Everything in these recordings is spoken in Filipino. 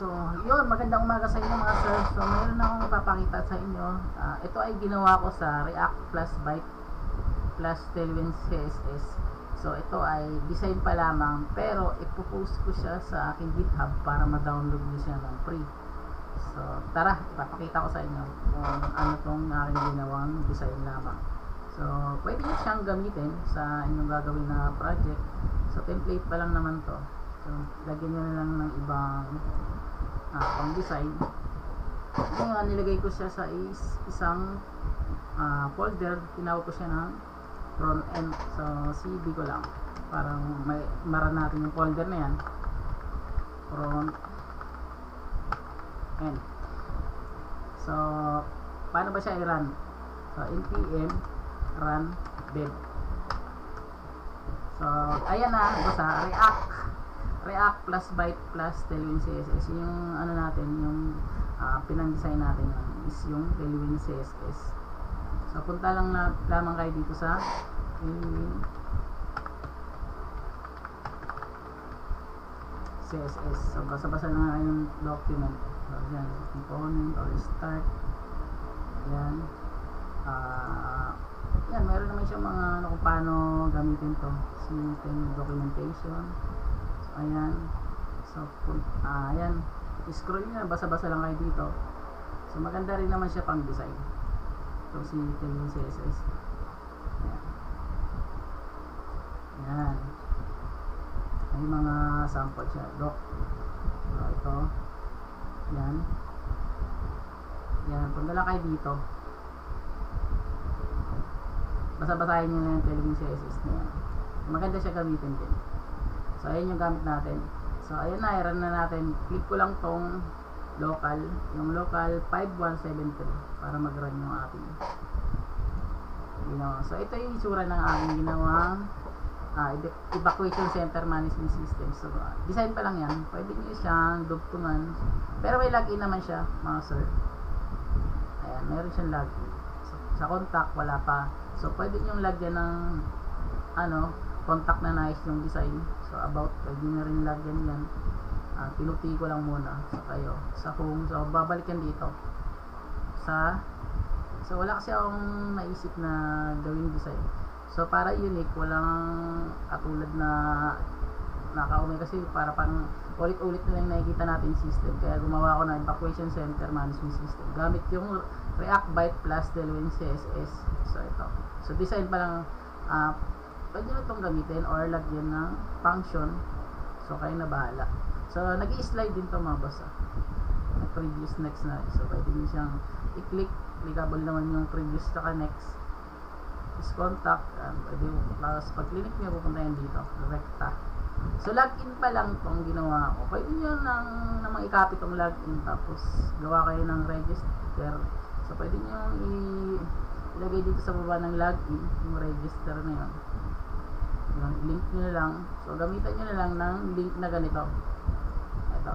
So, yun, magandang umaga sa inyo mga sir. So, mayroon akong ipapakita sa inyo. Ito ay ginawa ko sa React plus Byte plus Tailwind CSS. So, ito ay design pa lamang, pero ipopost ko siya sa aking GitHub para ma-download nyo siya ng free. So, tara, ipapakita ko sa inyo kung ano tong aking ginawang design lamang. So, pwede nyo siyang gamitin sa inyong gagawin na project. So, template pa lang naman to. So, lagyan nyo na lang ng ibang pang design. Ngayon, nilagay ko siya sa isang folder. Tinawag ko siya ng front end. So, CV ko lang. Parang may mara natin yung folder na yan. Front end. So, paano ba siya i-run? So, npm run dev. So, ayan na. Basta React plus Byte plus Tailwind CSS. Yung ano natin, yung pinang-design natin is yung Tailwind CSS. So, punta lang lamang kayo dito sa Tailwind CSS. So, basa-basa na yung document. So, yan, component or start. Yan. Yan, meron naman siyang mga kung paano gamitin to. Simple documentation. So, ayan. So, ayan. I-scroll nyo na, basa-basa lang kayo dito. So, maganda rin naman siya pang design. So, si Tailwind CSS. Ayan. Ayan. May mga sample siya. Doc. So, ito. Ayan. Ayan. Punta lang kayo dito. Basa-basahin nyo na yung Tailwind CSS na yan. Maganda siya gamitin din. So, ayan yung gamit natin. So, ayan na, i-run na natin. Click ko lang tong local, yung local 5173 para mag-run yung ating ginawa. So, ito yung itsura ng aking ginawang evacuation center management system. So, design pa lang yan. Pwede nyo siyang dugtungan. Pero may login naman siya, mga sir. Ayan, meron siyang login. So, sa contact, wala pa. So, pwede nyo lagyan ng contact na nice yung design. So, about, pwede nyo rin lagyan yan. Pinuti ko lang muna sa kayo. Sa home. So, babalik yan dito. So, wala kasi akong naisip na gawing design. So, para unique, walang katulad na nakaumay kasi para pang ulit-ulit na lang nakikita natin system. Kaya gumawa ko ng evacuation center management system. Gamit yung React Byte plus Tailwind CSS. So, ito. So, design pa lang, pwede nyo itong gamitin or lagyan ng function. So, kayo na bahala. So, nag-i-slide din ito mga boss. Previous, next na. So, pwede nyo siyang i-click. Clickable naman yung previous saka next. Is contact. Pwede mo. Tapos, pag click nyo, pupunta yan dito. Recta. So, login pa lang itong ginawa ko. Pwede nyo namang i-copy itong login. Tapos, gawa kayo ng register. So, pwede nyo ilagay dito sa baba ng login. Yung register na yun. Link nyo na lang. So, gamitan nyo na lang ng link na ganito. Ito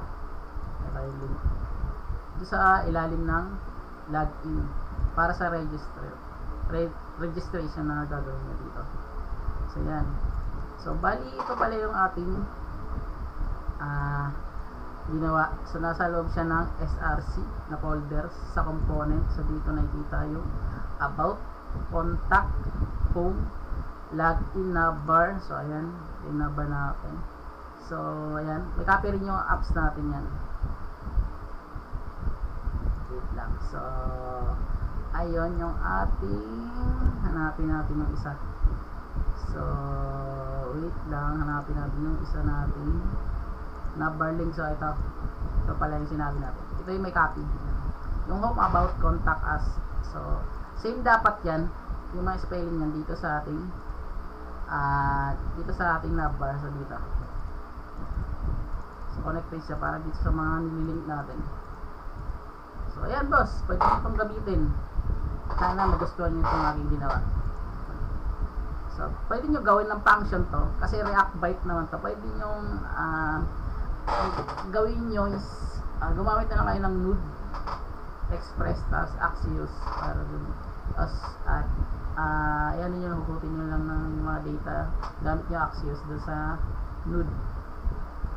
yung link. Ito sa ilalim ng login. Para sa registration na gagawin nyo dito. So, yan. So, bali, ito pala yung ating ginawa. So, nasa loob siya ng SRC na folder sa component. So, dito nakikita yung about, contact, home, login na bar. So, ayan. Yung na bar natin. So, ayan. May copy rin yung apps natin yan. Wait lang. So, ayun yung ating hanapin natin yung isa. So, wait lang. Hanapin natin yung isa natin na bar link. So, ito pala yung sinabi natin. Ito yung may copy. Yung home, about, contact us. So, same dapat yan. Yung mga spelling yan dito sa ating navbar. So, dito. So, connected siya para dito sa mga nililink natin. So, ayan boss. Pwede nyo itong gamitin. Sana magustuhan nyo itong aking ginawa. So, pwede nyo gawin ng function to. Kasi React Byte naman to. Pwede nyo gawin nyo is gumamit na lang kayo ng Node Express tas Axios para dun. Ayan nyo, hugutin nyo lang ng mga data gamit nyo Axios dun sa Node.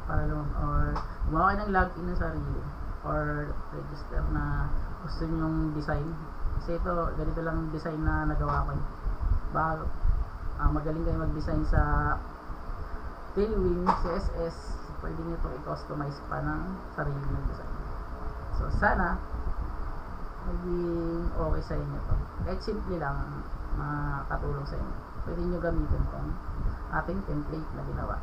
para or gumawa kayo ng login ng sarili or register na gusto nyong design. Kasi ito, ganito lang design na nagawa ko. Baka magaling kayo mag-design sa Tailwind, CSS, pwede nyo ito i-customize pa ng sarili ng design. So sana maging okay sa inyo to. Kahit simple lang, makatulong sa inyo. Pwede nyo gamitin tong ating template na ginawa.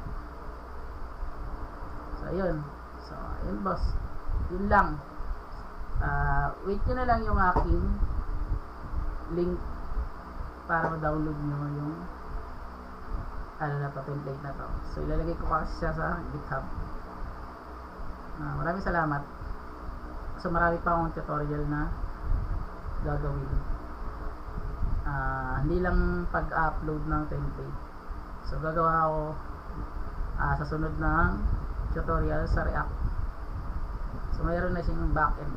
So ayun. So ayun boss, yun lang. Wait nyo na lang yung aking link para ma-download nyo yung template na to. So ilalagay ko kasi siya sa GitHub. Maraming salamat. So marami pa akong tutorial na gagawin. Hindi lang pag-upload ng template. So gagawa ako sa sunod ng tutorial sa React. So mayroon na siyang backend.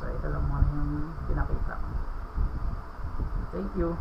So ito lang muna yung pinakita. Thank you.